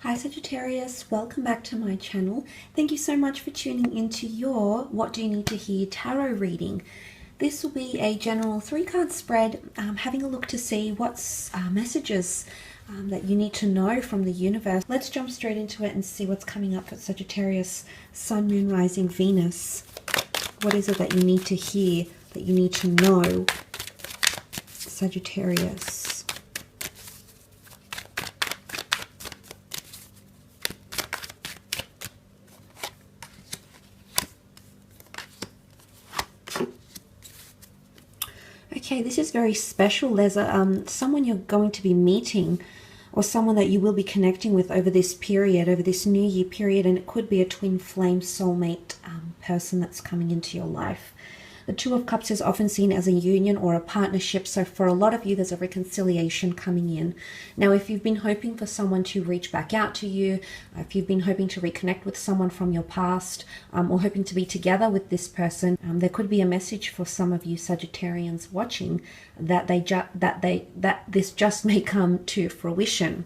Hi Sagittarius, welcome back to my channel. Thank you so much for tuning into your What Do You Need to Hear tarot reading. This will be a general 3-card spread, having a look to see what's messages that you need to know from the universe. Let's jump straight into it and see what's coming up for Sagittarius, Sun, Moon, Rising, Venus. What is it that you need to hear, that you need to know, Sagittarius? Okay, this is very special. There's someone you're going to be meeting, or someone that you will be connecting with over this period, over this New Year period, and it could be a twin flame soulmate person that's coming into your life. The Two of Cups is often seen as a union or a partnership, so for a lot of you, there's a reconciliation coming in. Now, if you've been hoping for someone to reach back out to you, if you've been hoping to reconnect with someone from your past, or hoping to be together with this person, there could be a message for some of you Sagittarians watching that this just may come to fruition.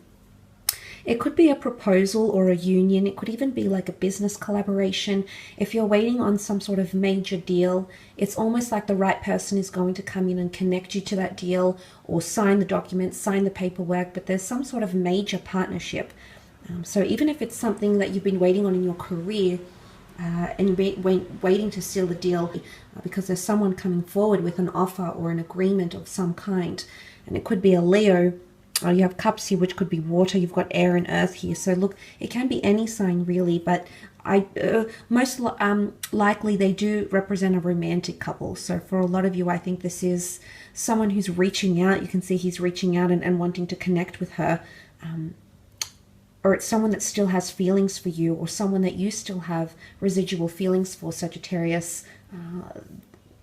It could be a proposal or a union. It could even be like a business collaboration. If you're waiting on some sort of major deal, it's almost like the right person is going to come in and connect you to that deal, or sign the documents, sign the paperwork, but there's some sort of major partnership. So even if it's something that you've been waiting on in your career, and you've been waiting to seal the deal, because there's someone coming forward with an offer or an agreement of some kind, and it could be a Leo. You have cups here, which could be water. You've got air and earth here. So look, it can be any sign really, but most likely they do represent a romantic couple. So for a lot of you, I think this is someone who's reaching out. You can see he's reaching out and wanting to connect with her. Or it's someone that still has feelings for you, or someone that you still have residual feelings for, Sagittarius.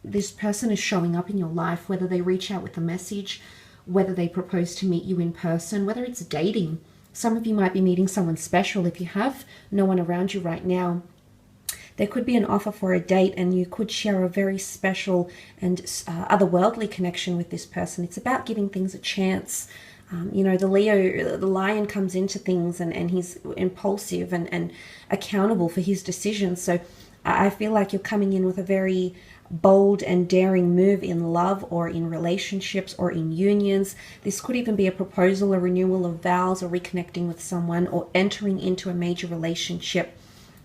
This person is showing up in your life, whether they reach out with a message, whether they propose to meet you in person, whether it's dating. Some of you might be meeting someone special. If you have no one around you right now, there could be an offer for a date, and you could share a very special and otherworldly connection with this person. It's about giving things a chance. You know, the Leo, the lion, comes into things and he's impulsive and accountable for his decisions. So I feel like you're coming in with a very bold and daring move in love, or in relationships, or in unions. This could even be a proposal, a renewal of vows, or reconnecting with someone, or entering into a major relationship.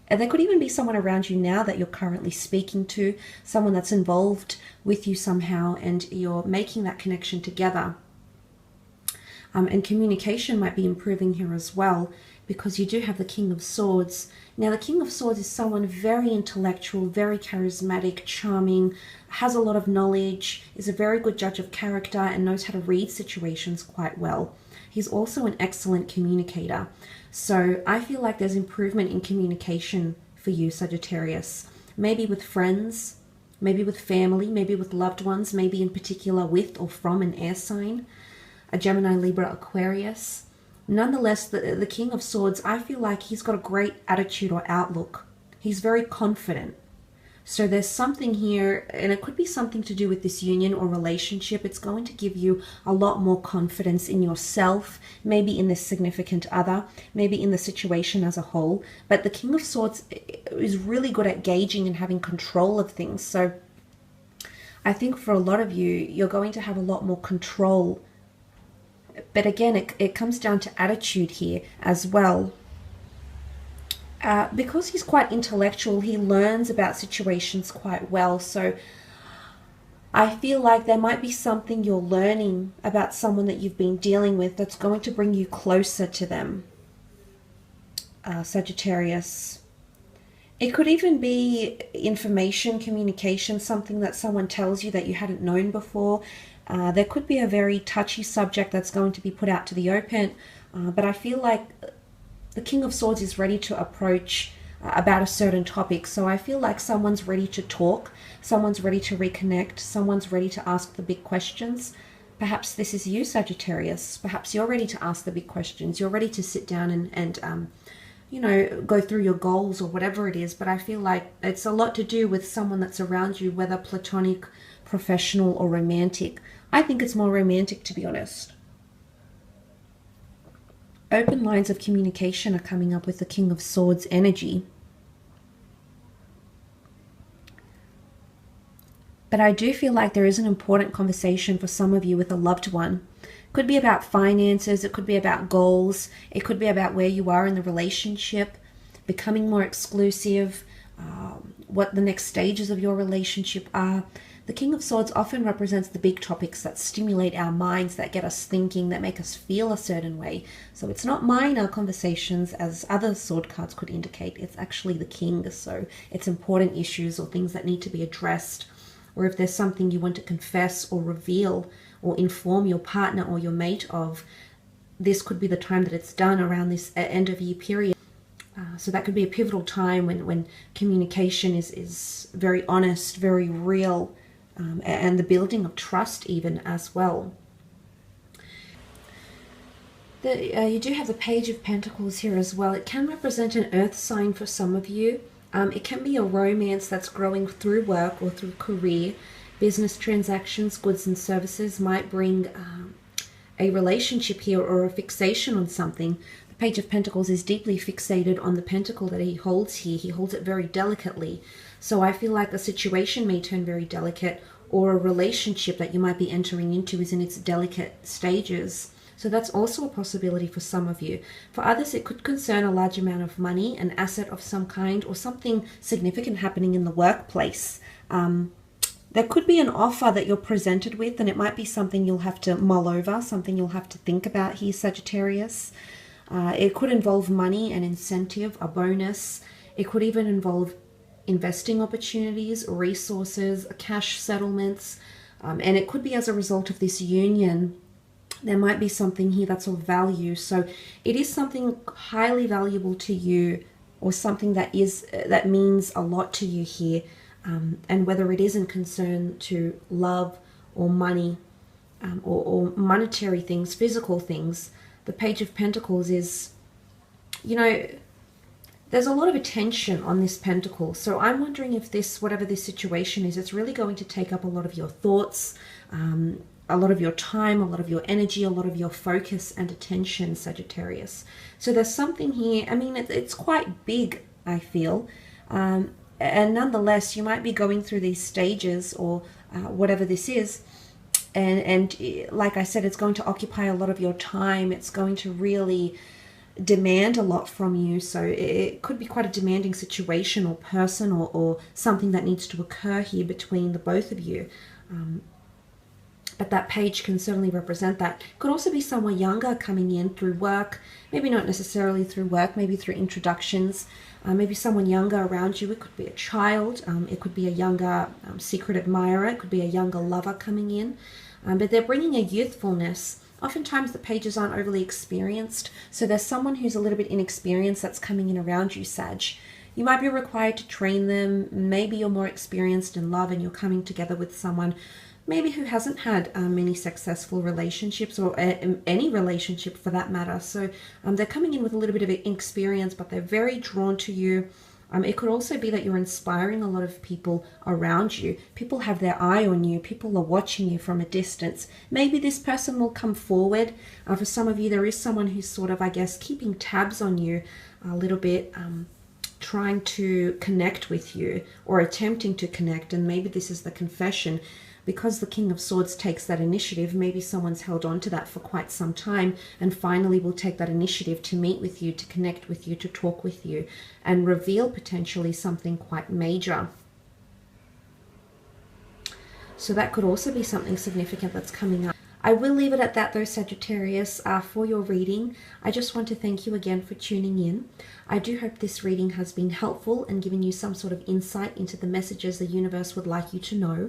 And there could even be someone around you now that you're currently speaking to, someone that's involved with you somehow, and you're making that connection together. And communication might be improving here as well, because you do have the King of Swords. Now, the King of Swords is someone very intellectual, very charismatic, charming, has a lot of knowledge, is a very good judge of character, and knows how to read situations quite well. He's also an excellent communicator. So I feel like there's improvement in communication for you, Sagittarius. Maybe with friends, maybe with family, maybe with loved ones, maybe in particular with or from an air sign, a Gemini, Libra, Aquarius. Nonetheless, the King of Swords, I feel like he's got a great attitude or outlook. He's very confident. So there's something here, and it could be something to do with this union or relationship. It's going to give you a lot more confidence in yourself, maybe in this significant other, maybe in the situation as a whole. But the King of Swords is really good at gauging and having control of things. So I think for a lot of you, you're going to have a lot more control. But again, it comes down to attitude here as well. Because he's quite intellectual, he learns about situations quite well. So I feel like there might be something you're learning about someone that you've been dealing with that's going to bring you closer to them, Sagittarius. It could even be information, communication, something that someone tells you that you hadn't known before. There could be a very touchy subject that's going to be put out to the open, but I feel like the King of Swords is ready to approach about a certain topic. So I feel like someone's ready to talk, someone's ready to reconnect, someone's ready to ask the big questions. Perhaps this is you, Sagittarius. Perhaps you're ready to ask the big questions. You're ready to sit down and you know, go through your goals or whatever it is. But I feel like it's a lot to do with someone that's around you, whether platonic, professional, or romantic. I think it's more romantic, to be honest. Open lines of communication are coming up with the King of Swords energy. But I do feel like there is an important conversation for some of you with a loved one. It could be about finances, it could be about goals, it could be about where you are in the relationship, becoming more exclusive, what the next stages of your relationship are. The King of Swords often represents the big topics that stimulate our minds, that get us thinking, that make us feel a certain way. So it's not minor conversations as other sword cards could indicate. It's actually the King. So it's important issues or things that need to be addressed. Or if there's something you want to confess or reveal or inform your partner or your mate of, this could be the time that it's done around this end of year period. So that could be a pivotal time when communication is very honest, very real, and the building of trust even as well. You do have the Page of Pentacles here as well. It can represent an earth sign for some of you. It can be a romance that's growing through work or through career. Business transactions, goods and services might bring a relationship here or a fixation on something. The Page of Pentacles is deeply fixated on the pentacle that he holds here. He holds it very delicately. So I feel like the situation may turn very delicate, or a relationship that you might be entering into is in its delicate stages. So that's also a possibility for some of you. For others, it could concern a large amount of money, an asset of some kind, or something significant happening in the workplace. There could be an offer that you're presented with, and it might be something you'll have to mull over, something you'll have to think about here, Sagittarius. It could involve money, an incentive, a bonus. It could even involve investing opportunities, resources, cash settlements, and it could be as a result of this union. There might be something here that's of value. So it is something highly valuable to you, or something that means a lot to you here. And whether it is in concern to love or money, or monetary things, physical things, the Page of Pentacles is, there's a lot of attention on this pentacle. So I'm wondering if this, whatever this situation is, it's really going to take up a lot of your thoughts, a lot of your time, a lot of your energy, a lot of your focus and attention, Sagittarius. So there's something here, it's quite big, I feel. And nonetheless, you might be going through these stages, or whatever this is. And like I said, it's going to occupy a lot of your time. It's going to really demand a lot from you. So it could be quite a demanding situation or person, or something that needs to occur here between the both of you. But that page can certainly represent that. Could also be someone younger coming in through work, maybe not necessarily through work, maybe through introductions, maybe someone younger around you. It could be a child, it could be a younger secret admirer, it could be a younger lover coming in, but they're bringing a youthfulness. Oftentimes the pages aren't overly experienced, so there's someone who's a little bit inexperienced that's coming in around you, Sag. You might be required to train them. Maybe you're more experienced in love and you're coming together with someone maybe who hasn't had many successful relationships, or any relationship for that matter. So they're coming in with a little bit of experience, but they're very drawn to you. It could also be that you're inspiring a lot of people around you. People have their eye on you. People are watching you from a distance. Maybe this person will come forward. For some of you, there is someone who's sort of, I guess, keeping tabs on you a little bit, trying to connect with you, or attempting to connect. And maybe this is the confession. Because the King of Swords takes that initiative, maybe someone's held on to that for quite some time and finally will take that initiative to meet with you, to connect with you, to talk with you, and reveal potentially something quite major. So that could also be something significant that's coming up. I will leave it at that though, Sagittarius, for your reading. I just want to thank you again for tuning in. I do hope this reading has been helpful and given you some sort of insight into the messages the universe would like you to know.